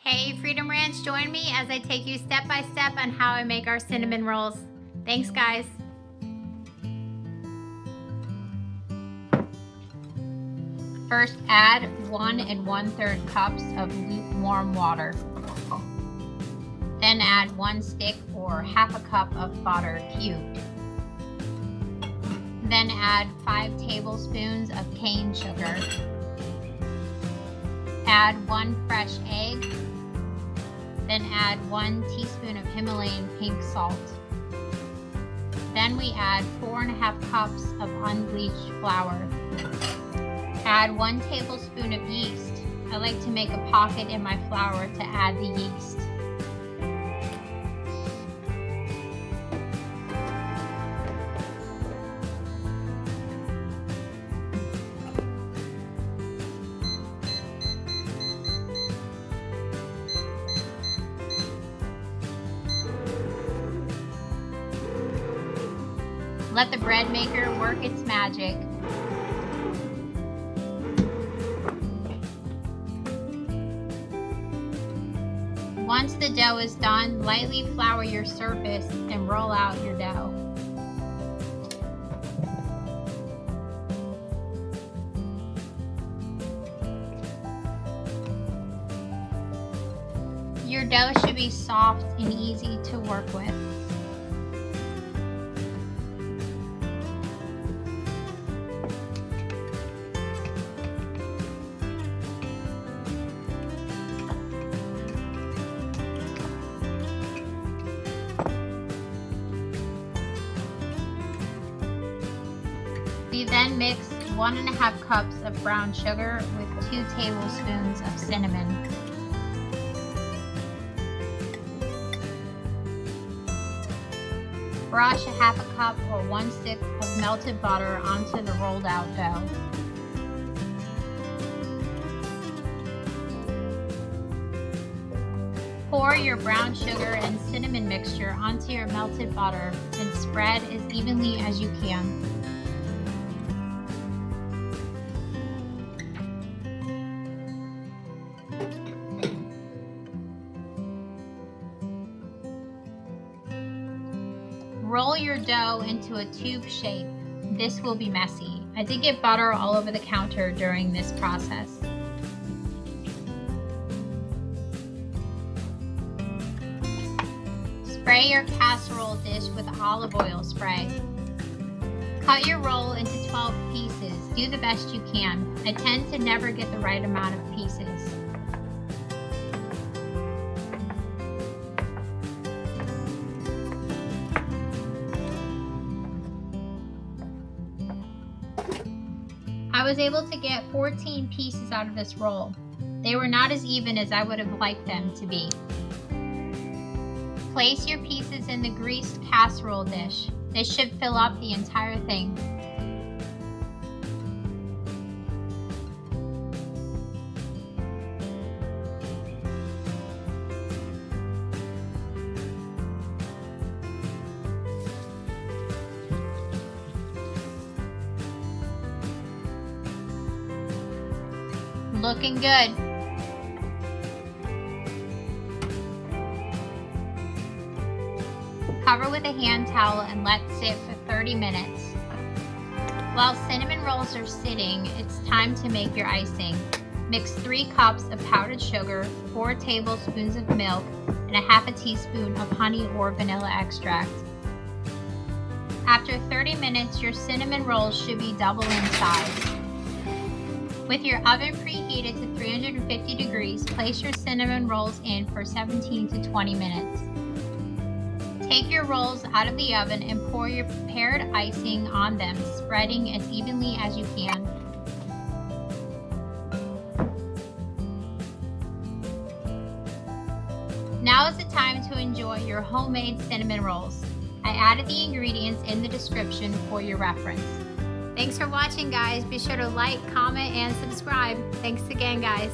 Hey Freedom Ranch, join me as I take you step by step on how I make our cinnamon rolls. Thanks guys. First, add 1 1/3 cups of lukewarm water. Then add 1 stick or half a cup of butter cubed. Then add 5 tablespoons of cane sugar. Add 1 fresh egg. Then add 1 teaspoon of Himalayan pink salt. Then we add 4 1/2 cups of unbleached flour. Add 1 tablespoon of yeast. I like to make a pocket in my flour to add the yeast. Let the Breadmaker work its magic. Once the dough is done, lightly flour your surface and roll out your dough. Your dough should be soft and easy to work with. We then mix 1 1/2 cups of brown sugar with 2 tablespoons of cinnamon. Brush 1/2 cup or 1 stick of melted butter onto the rolled out dough. Pour your brown sugar and cinnamon mixture onto your melted butter and spread as evenly as you can. Roll your dough into a tube shape. This will be messy. I did get butter all over the counter during this process. Spray your casserole dish with olive oil spray. Cut your roll into 12 pieces. Do the best you can. I tend to never get the right amount of pieces. I was able to get 14 pieces out of this roll. They were not as even as I would have liked them to be. Place your pieces in the greased casserole dish. This should fill up the entire thing. Looking good. Cover with a hand towel and let sit for 30 minutes. While cinnamon rolls are sitting, it's time to make your icing. Mix 3 cups of powdered sugar, 4 tablespoons of milk, and 1/2 teaspoon of honey or vanilla extract. After 30 minutes, your cinnamon rolls should be double in size. With your oven preheated to 350 degrees, place your cinnamon rolls in for 17 to 20 minutes. Take your rolls out of the oven and pour your prepared icing on them, spreading as evenly as you can. Now is the time to enjoy your homemade cinnamon rolls. I added the ingredients in the description for your reference. Thanks for watching, guys. Be sure to like, comment, and subscribe. Thanks again, guys.